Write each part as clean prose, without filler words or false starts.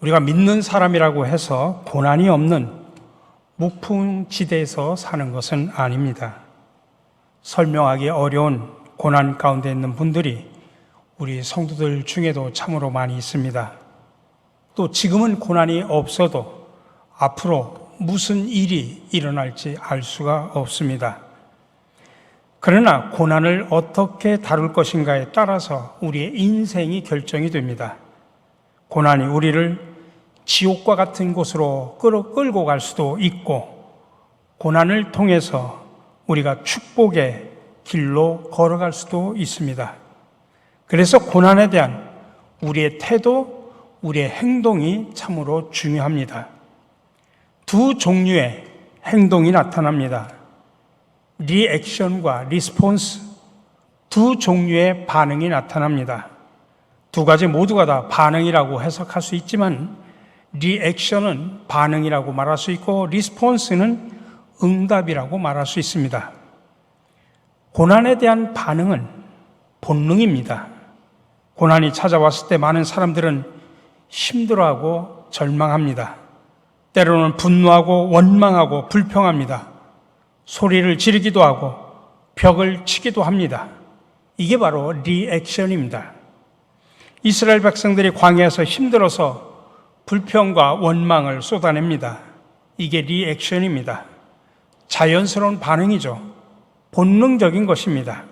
우리가 믿는 사람이라고 해서 고난이 없는 무풍지대에서 사는 것은 아닙니다. 설명하기 어려운 고난 가운데 있는 분들이 우리 성도들 중에도 참으로 많이 있습니다. 또 지금은 고난이 없어도 앞으로 무슨 일이 일어날지 알 수가 없습니다. 그러나 고난을 어떻게 다룰 것인가에 따라서 우리의 인생이 결정이 됩니다. 고난이 우리를 지옥과 같은 곳으로 끌고 갈 수도 있고, 고난을 통해서 우리가 축복의 길로 걸어갈 수도 있습니다. 그래서 고난에 대한 우리의 태도, 우리의 행동이 참으로 중요합니다. 두 종류의 행동이 나타납니다. 리액션과 리스폰스, 두 종류의 반응이 나타납니다. 두 가지 모두가 다 반응이라고 해석할 수 있지만, 리액션은 반응이라고 말할 수 있고 리스폰스는 응답이라고 말할 수 있습니다. 고난에 대한 반응은 본능입니다. 고난이 찾아왔을 때 많은 사람들은 힘들어하고 절망합니다. 때로는 분노하고 원망하고 불평합니다. 소리를 지르기도 하고 벽을 치기도 합니다. 이게 바로 리액션입니다. 이스라엘 백성들이 광야에서 힘들어서 불평과 원망을 쏟아냅니다. 이게 리액션입니다. 자연스러운 반응이죠. 본능적인 것입니다.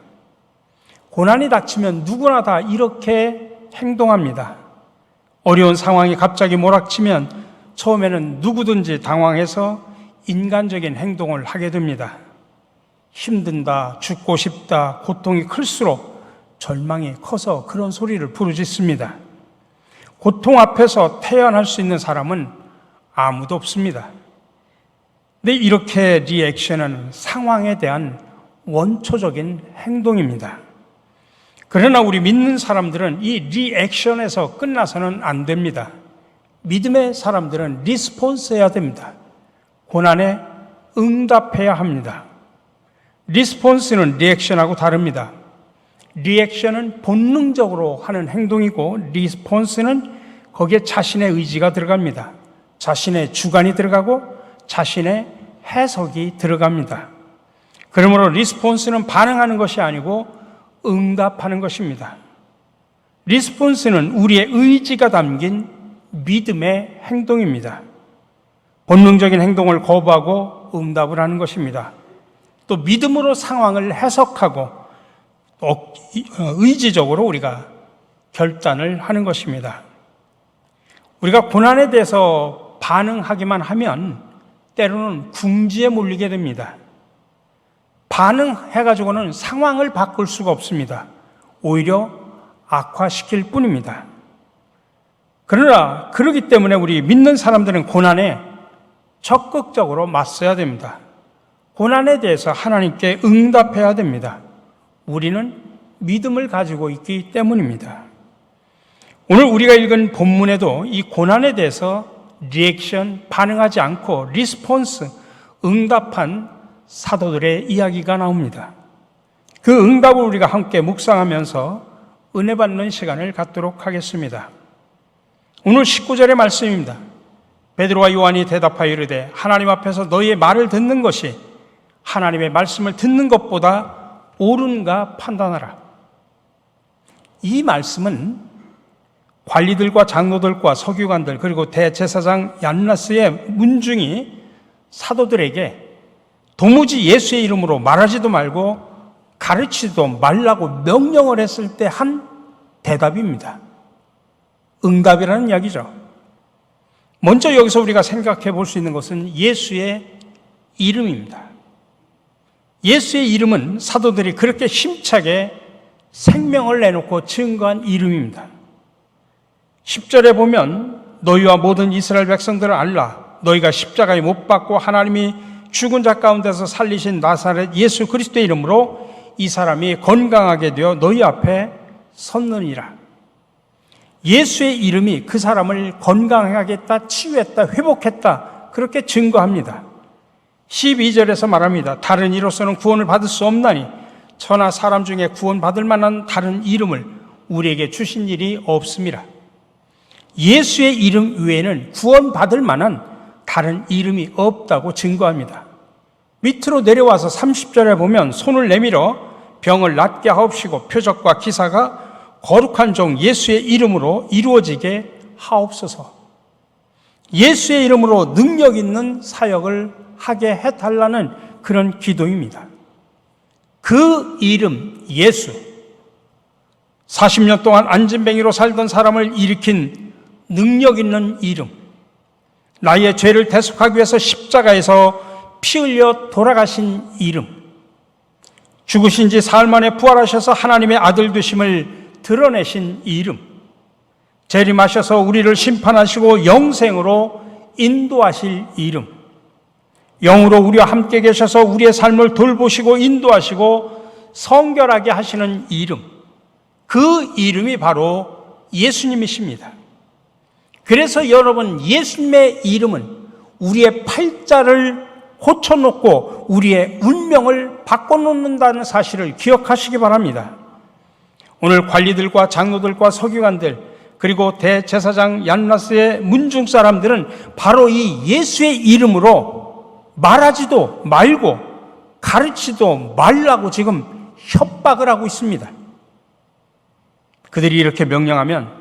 고난이 닥치면 누구나 다 이렇게 행동합니다. 어려운 상황이 갑자기 몰아치면 처음에는 누구든지 당황해서 인간적인 행동을 하게 됩니다. 힘든다, 죽고 싶다, 고통이 클수록 절망이 커서 그런 소리를 부르짖습니다. 고통 앞에서 태연할 수 있는 사람은 아무도 없습니다. 근데 이렇게 리액션은 상황에 대한 원초적인 행동입니다. 그러나 우리 믿는 사람들은 이 리액션에서 끝나서는 안 됩니다. 믿음의 사람들은 리스폰스 해야 됩니다. 고난에 응답해야 합니다. 리스폰스는 리액션하고 다릅니다. 리액션은 본능적으로 하는 행동이고, 리스폰스는 거기에 자신의 의지가 들어갑니다. 자신의 주관이 들어가고 자신의 해석이 들어갑니다. 그러므로 리스폰스는 반응하는 것이 아니고 응답하는 것입니다. 리스폰스는 우리의 의지가 담긴 믿음의 행동입니다. 본능적인 행동을 거부하고 응답을 하는 것입니다. 또 믿음으로 상황을 해석하고 의지적으로 우리가 결단을 하는 것입니다. 우리가 고난에 대해서 반응하기만 하면 때로는 궁지에 몰리게 됩니다. 반응해가지고는 상황을 바꿀 수가 없습니다. 오히려 악화시킬 뿐입니다. 그러나 그렇기 때문에 우리 믿는 사람들은 고난에 적극적으로 맞서야 됩니다. 고난에 대해서 하나님께 응답해야 됩니다. 우리는 믿음을 가지고 있기 때문입니다. 오늘 우리가 읽은 본문에도 이 고난에 대해서 리액션, 반응하지 않고 리스폰스, 응답한 사도들의 이야기가 나옵니다. 그 응답을 우리가 함께 묵상하면서 은혜 받는 시간을 갖도록 하겠습니다. 오늘 19절의 말씀입니다. 베드로와 요한이 대답하여 이르되 하나님 앞에서 너희의 말을 듣는 것이 하나님의 말씀을 듣는 것보다 옳은가 판단하라. 이 말씀은 관리들과 장로들과 서기관들 그리고 대제사장 얀나스의 문중이 사도들에게 도무지 예수의 이름으로 말하지도 말고 가르치지도 말라고 명령을 했을 때 한 대답입니다. 응답이라는 이야기죠. 먼저 여기서 우리가 생각해 볼 수 있는 것은 예수의 이름입니다. 예수의 이름은 사도들이 그렇게 힘차게 생명을 내놓고 증거한 이름입니다. 10절에 보면 너희와 모든 이스라엘 백성들을 알라. 너희가 십자가에 못 박고 하나님이 죽은 자 가운데서 살리신 나사렛 예수 그리스도의 이름으로 이 사람이 건강하게 되어 너희 앞에 섰느니라. 예수의 이름이 그 사람을 건강하게 했다, 치유했다, 회복했다, 그렇게 증거합니다. 12절에서 말합니다. 다른 이로서는 구원을 받을 수 없나니 천하 사람 중에 구원받을 만한 다른 이름을 우리에게 주신 일이 없습니다. 예수의 이름 외에는 구원받을 만한 다른 이름이 없다고 증거합니다. 밑으로 내려와서 30절에 보면 손을 내밀어 병을 낫게 하옵시고 표적과 기사가 거룩한 종 예수의 이름으로 이루어지게 하옵소서. 예수의 이름으로 능력 있는 사역을 하게 해달라는 그런 기도입니다. 그 이름 예수, 40년 동안 안진뱅이로 살던 사람을 일으킨 능력 있는 이름, 나의 죄를 대속하기 위해서 십자가에서 피 흘려 돌아가신 이름, 죽으신 지 사흘 만에 부활하셔서 하나님의 아들 되심을 드러내신 이름, 재림하셔서 우리를 심판하시고 영생으로 인도하실 이름, 영으로 우리와 함께 계셔서 우리의 삶을 돌보시고 인도하시고 성결하게 하시는 이름, 그 이름이 바로 예수님이십니다. 그래서 여러분, 예수님의 이름은 우리의 팔자를 고쳐놓고 우리의 운명을 바꿔놓는다는 사실을 기억하시기 바랍니다. 오늘 관리들과 장로들과 서기관들, 그리고 대제사장 얀나스의 문중 사람들은 바로 이 예수의 이름으로 말하지도 말고 가르치도 말라고 지금 협박을 하고 있습니다. 그들이 이렇게 명령하면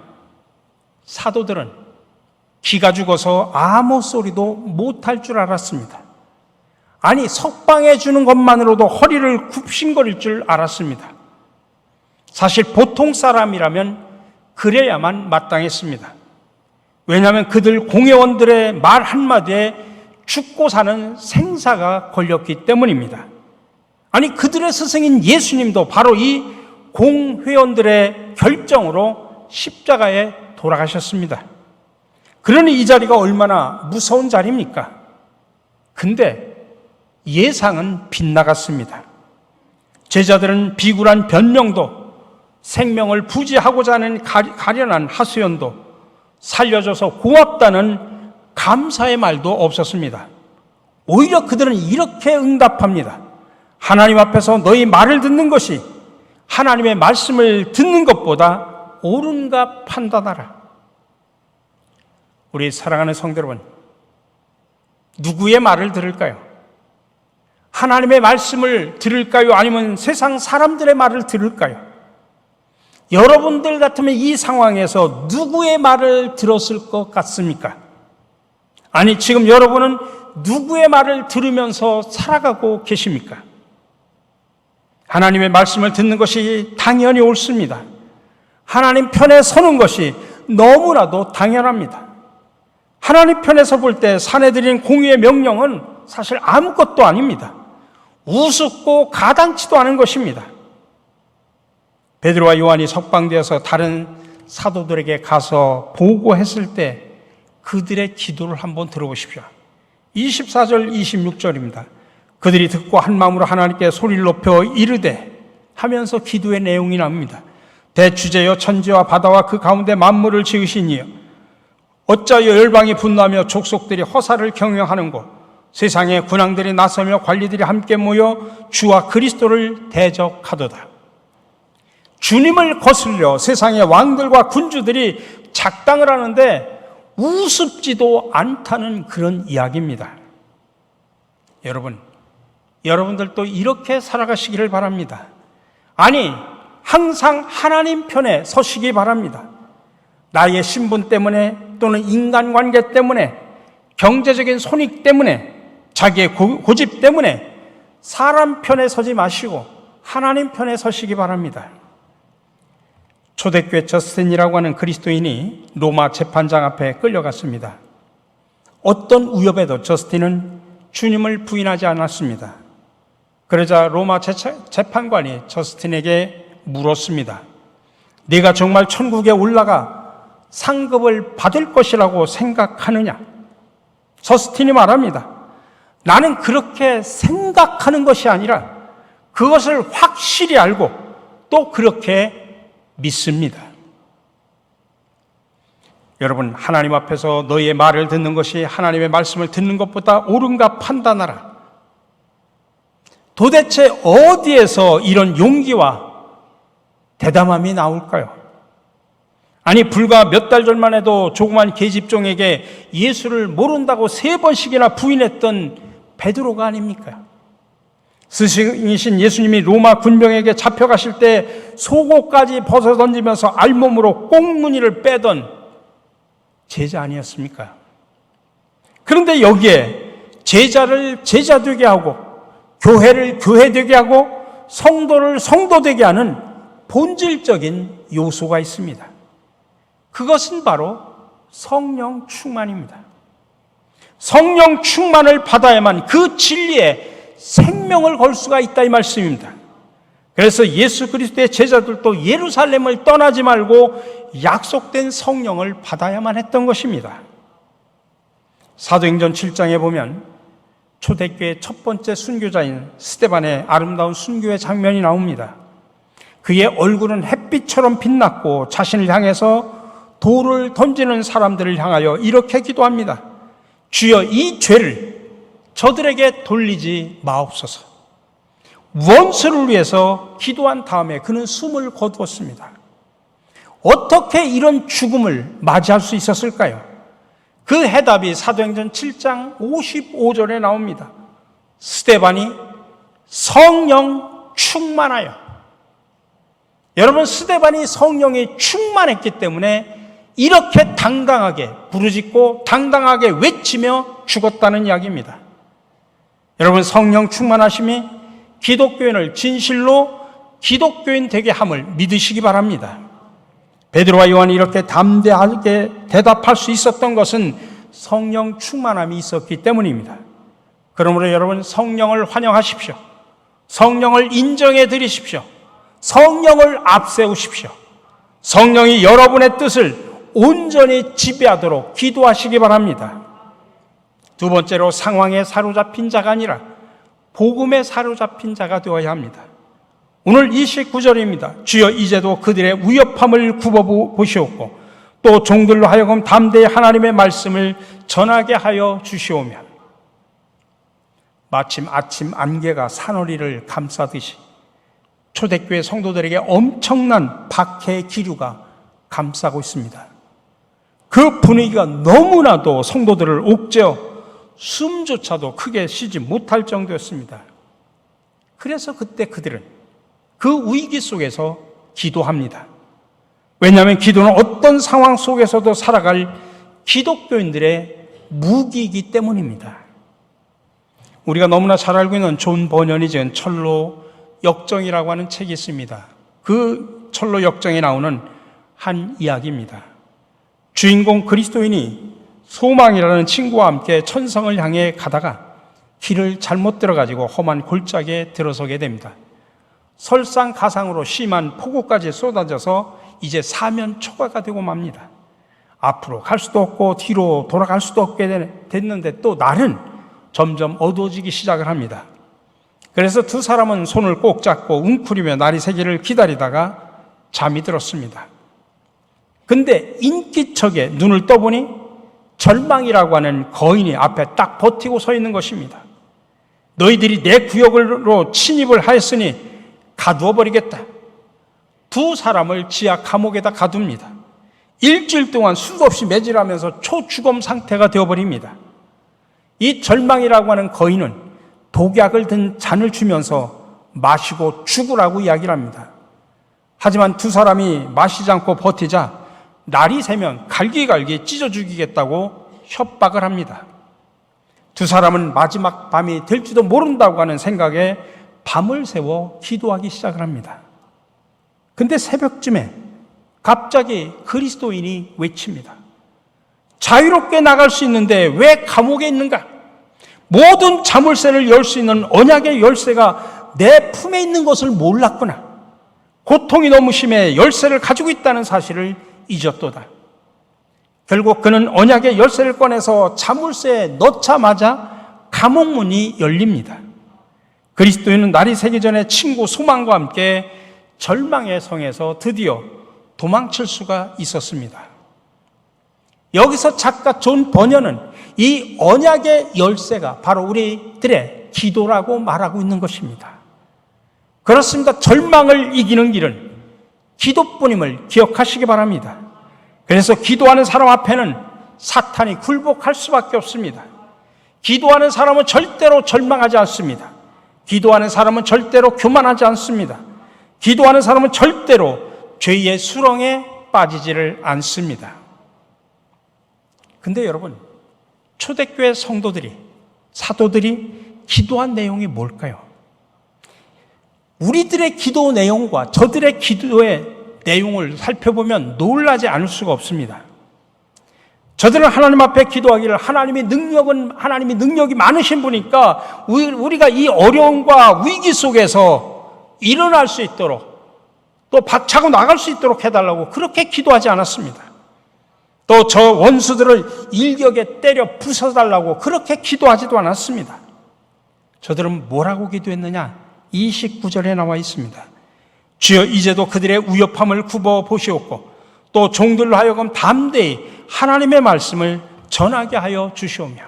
사도들은 기가 죽어서 아무 소리도 못할 줄 알았습니다. 아니, 석방해 주는 것만으로도 허리를 굽신거릴 줄 알았습니다. 사실 보통 사람이라면 그래야만 마땅했습니다. 왜냐하면 그들 공회원들의 말 한마디에 죽고 사는 생사가 걸렸기 때문입니다. 아니, 그들의 스승인 예수님도 바로 이 공회원들의 결정으로 십자가에 돌아가셨습니다. 그러니 이 자리가 얼마나 무서운 자리입니까? 근데 예상은 빗나갔습니다. 제자들은 비굴한 변명도, 생명을 부지하고자 하는 가련한 하소연도, 살려줘서 고맙다는 감사의 말도 없었습니다. 오히려 그들은 이렇게 응답합니다. 하나님 앞에서 너희 말을 듣는 것이 하나님의 말씀을 듣는 것보다 옳은가 판단하라. 우리 사랑하는 성도 여러분, 누구의 말을 들을까요? 하나님의 말씀을 들을까요? 아니면 세상 사람들의 말을 들을까요? 여러분들 같으면 이 상황에서 누구의 말을 들었을 것 같습니까? 아니, 지금 여러분은 누구의 말을 들으면서 살아가고 계십니까? 하나님의 말씀을 듣는 것이 당연히 옳습니다. 하나님 편에 서는 것이 너무나도 당연합니다. 하나님 편에서 볼 때 사내들인 공의의 명령은 사실 아무것도 아닙니다. 우습고 가당치도 않은 것입니다. 베드로와 요한이 석방되어서 다른 사도들에게 가서 보고했을 때 그들의 기도를 한번 들어보십시오. 24절 26절입니다. 그들이 듣고 한 마음으로 하나님께 소리를 높여 이르되 하면서 기도의 내용이 나옵니다. 대주제여 천지와 바다와 그 가운데 만물을 지으시니여 어찌하여 열방이 분노하며 족속들이 허사를 경영하는고 세상의 군왕들이 나서며 관리들이 함께 모여 주와 그리스도를 대적하도다. 주님을 거슬려 세상의 왕들과 군주들이 작당을 하는데 우습지도 않다는 그런 이야기입니다. 여러분들도 이렇게 살아가시기를 바랍니다. 아니, 항상 하나님 편에 서시기 바랍니다. 나의 신분 때문에 또는 인간관계 때문에 경제적인 손익 때문에 자기의 고집 때문에 사람 편에 서지 마시고 하나님 편에 서시기 바랍니다. 초대교회 저스틴이라고 하는 그리스도인이 로마 재판장 앞에 끌려갔습니다. 어떤 우여에도 저스틴은 주님을 부인하지 않았습니다. 그러자 로마 재판관이 저스틴에게 물었습니다. 네가 정말 천국에 올라가 상급을 받을 것이라고 생각하느냐? 저스틴이 말합니다. 나는 그렇게 생각하는 것이 아니라 그것을 확실히 알고 또 그렇게 믿습니다. 여러분, 하나님 앞에서 너희의 말을 듣는 것이 하나님의 말씀을 듣는 것보다 옳은가 판단하라. 도대체 어디에서 이런 용기와 대담함이 나올까요? 아니 불과 몇 달 전만 해도 조그만 계집종에게 예수를 모른다고 3번씩이나 부인했던 베드로가 아닙니까? 스승이신 예수님이 로마 군병에게 잡혀가실 때 속옷까지 벗어던지면서 알몸으로 꽁무니를 빼던 제자 아니었습니까? 그런데 여기에 제자를 제자 되게 하고 교회를 교회 되게 하고 성도를 성도 되게 하는 본질적인 요소가 있습니다. 그것은 바로 성령 충만입니다. 성령 충만을 받아야만 그 진리에 생명을 걸 수가 있다 이 말씀입니다. 그래서 예수 그리스도의 제자들도 예루살렘을 떠나지 말고 약속된 성령을 받아야만 했던 것입니다. 사도행전 7장에 보면 초대교회 첫 번째 순교자인 스데반의 아름다운 순교의 장면이 나옵니다. 그의 얼굴은 햇빛처럼 빛났고 자신을 향해서 돌을 던지는 사람들을 향하여 이렇게 기도합니다. 주여 이 죄를 저들에게 돌리지 마옵소서. 원수를 위해서 기도한 다음에 그는 숨을 거두었습니다. 어떻게 이런 죽음을 맞이할 수 있었을까요? 그 해답이 사도행전 7장 55절에 나옵니다. 스데반이 성령 충만하여. 여러분, 스데반이 성령이 충만했기 때문에 이렇게 당당하게 부르짖고 당당하게 외치며 죽었다는 이야기입니다. 여러분, 성령 충만하심이 기독교인을 진실로 기독교인 되게 함을 믿으시기 바랍니다. 베드로와 요한이 이렇게 담대하게 대답할 수 있었던 것은 성령 충만함이 있었기 때문입니다. 그러므로 여러분, 성령을 환영하십시오. 성령을 인정해 드리십시오. 성령을 앞세우십시오. 성령이 여러분의 뜻을 온전히 지배하도록 기도하시기 바랍니다. 두 번째로, 상황에 사로잡힌 자가 아니라 복음에 사로잡힌 자가 되어야 합니다. 오늘 29절입니다. 주여 이제도 그들의 위협함을 굽어보시옵고 또 종들로 하여금 담대히 하나님의 말씀을 전하게 하여 주시오며. 마침 아침 안개가 산허리를 감싸듯이 초대교회 성도들에게 엄청난 박해의 기류가 감싸고 있습니다. 그 분위기가 너무나도 성도들을 옥죄어 숨조차도 크게 쉬지 못할 정도였습니다. 그래서 그때 그들은 그 위기 속에서 기도합니다. 왜냐하면 기도는 어떤 상황 속에서도 살아갈 기독교인들의 무기이기 때문입니다. 우리가 너무나 잘 알고 있는 존 버년이 지은 철로 역정이라고 하는 책이 있습니다. 그 철로 역정에 나오는 한 이야기입니다. 주인공 그리스도인이 소망이라는 친구와 함께 천성을 향해 가다가 길을 잘못 들어가지고 험한 골짜기에 들어서게 됩니다. 설상가상으로 심한 폭우까지 쏟아져서 이제 사면초가가 되고 맙니다. 앞으로 갈 수도 없고 뒤로 돌아갈 수도 없게 됐는데 또 날은 점점 어두워지기 시작을 합니다. 그래서 두 사람은 손을 꼭 잡고 웅크리며 날이 새기를 기다리다가 잠이 들었습니다. 근데 인기척에 눈을 떠보니 절망이라고 하는 거인이 앞에 딱 버티고 서 있는 것입니다. 너희들이 내 구역으로 침입을 하였으니 가두어 버리겠다. 두 사람을 지하 감옥에다 가둡니다. 일주일 동안 수도 없이 매질하면서 초주검 상태가 되어버립니다. 이 절망이라고 하는 거인은 독약을 든 잔을 주면서 마시고 죽으라고 이야기를 합니다. 하지만 두 사람이 마시지 않고 버티자 날이 새면 갈기갈기 찢어 죽이겠다고 협박을 합니다. 두 사람은 마지막 밤이 될지도 모른다고 하는 생각에 밤을 새워 기도하기 시작을 합니다. 근데 새벽쯤에 갑자기 그리스도인이 외칩니다. 자유롭게 나갈 수 있는데 왜 감옥에 있는가? 모든 자물쇠를 열 수 있는 언약의 열쇠가 내 품에 있는 것을 몰랐구나. 고통이 너무 심해 열쇠를 가지고 있다는 사실을 잊었도다. 결국 그는 언약의 열쇠를 꺼내서 자물쇠에 넣자마자 감옥문이 열립니다. 그리스도인은 날이 새기 전에 친구 소망과 함께 절망의 성에서 드디어 도망칠 수가 있었습니다. 여기서 작가 존 버년은 이 언약의 열쇠가 바로 우리들의 기도라고 말하고 있는 것입니다. 그렇습니다. 절망을 이기는 길은 기도뿐임을 기억하시기 바랍니다. 그래서 기도하는 사람 앞에는 사탄이 굴복할 수밖에 없습니다. 기도하는 사람은 절대로 절망하지 않습니다. 기도하는 사람은 절대로 교만하지 않습니다. 기도하는 사람은 절대로 죄의 수렁에 빠지지를 않습니다. 근데 여러분, 초대교회 성도들이, 사도들이 기도한 내용이 뭘까요? 우리들의 기도 내용과 저들의 기도의 내용을 살펴보면 놀라지 않을 수가 없습니다. 저들은 하나님 앞에 기도하기를 하나님이 능력이 많으신 분이니까 우리가 이 어려움과 위기 속에서 일어날 수 있도록 또 박차고 나갈 수 있도록 해달라고 그렇게 기도하지 않았습니다. 또 저 원수들을 일격에 때려 부숴달라고 그렇게 기도하지도 않았습니다. 저들은 뭐라고 기도했느냐? 29절에 나와 있습니다. 주여 이제도 그들의 위협함을 굽어 보시옵고 또 종들로 하여금 담대히 하나님의 말씀을 전하게 하여 주시오며.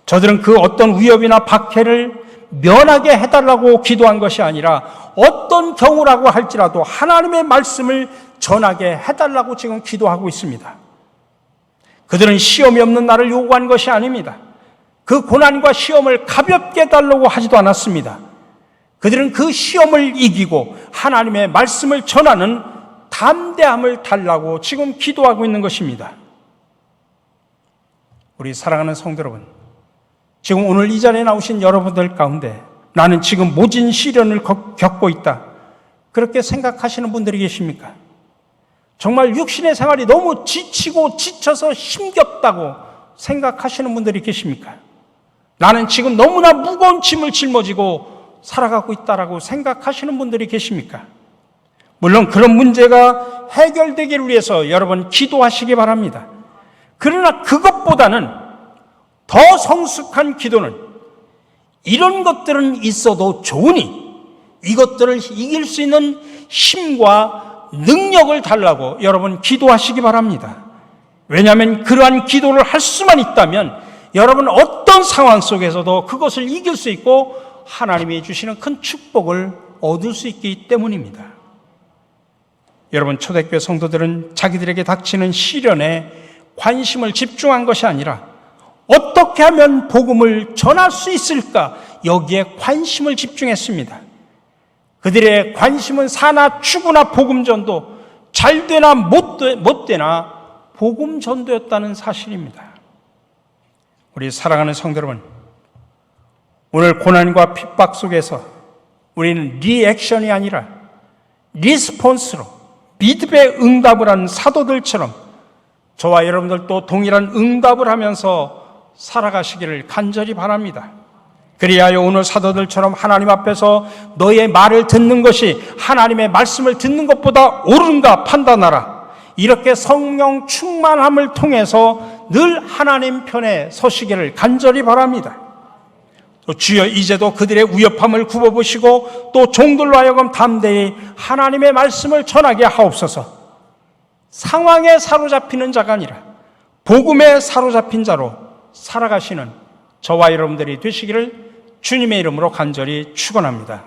저들은 그 어떤 위협이나 박해를 면하게 해달라고 기도한 것이 아니라 어떤 경우라고 할지라도 하나님의 말씀을 전하게 해달라고 지금 기도하고 있습니다. 그들은 시험이 없는 나를 요구한 것이 아닙니다. 그 고난과 시험을 가볍게 해달라고 하지도 않았습니다. 그들은 그 시험을 이기고 하나님의 말씀을 전하는 담대함을 달라고 지금 기도하고 있는 것입니다. 우리 사랑하는 성도 여러분, 지금 오늘 이 자리에 나오신 여러분들 가운데 나는 지금 모진 시련을 겪고 있다, 그렇게 생각하시는 분들이 계십니까? 정말 육신의 생활이 너무 지치고 지쳐서 힘겹다고 생각하시는 분들이 계십니까? 나는 지금 너무나 무거운 짐을 짊어지고 살아가고 있다라고 생각하시는 분들이 계십니까? 물론 그런 문제가 해결되기를 위해서 여러분 기도하시기 바랍니다. 그러나 그것보다는 더 성숙한 기도는 이런 것들은 있어도 좋으니 이것들을 이길 수 있는 힘과 능력을 달라고 여러분 기도하시기 바랍니다. 왜냐하면 그러한 기도를 할 수만 있다면 여러분 어떤 상황 속에서도 그것을 이길 수 있고 하나님이 주시는 큰 축복을 얻을 수 있기 때문입니다. 여러분, 초대교회 성도들은 자기들에게 닥치는 시련에 관심을 집중한 것이 아니라 어떻게 하면 복음을 전할 수 있을까, 여기에 관심을 집중했습니다. 그들의 관심은 사나 추구나 복음전도, 잘되나 못되나 복음전도였다는 사실입니다. 우리 사랑하는 성도 여러분, 오늘 고난과 핍박 속에서 우리는 리액션이 아니라 리스폰스로 믿음의 응답을 하는 사도들처럼 저와 여러분들도 동일한 응답을 하면서 살아가시기를 간절히 바랍니다. 그리하여 오늘 사도들처럼 하나님 앞에서 너의 말을 듣는 것이 하나님의 말씀을 듣는 것보다 옳은가 판단하라, 이렇게 성령 충만함을 통해서 늘 하나님 편에 서시기를 간절히 바랍니다. 또 주여 이제도 그들의 위협함을 굽어보시고 또 종들로 하여금 담대히 하나님의 말씀을 전하게 하옵소서. 상황에 사로잡히는 자가 아니라 복음에 사로잡힌 자로 살아가시는 저와 여러분들이 되시기를 주님의 이름으로 간절히 축원합니다.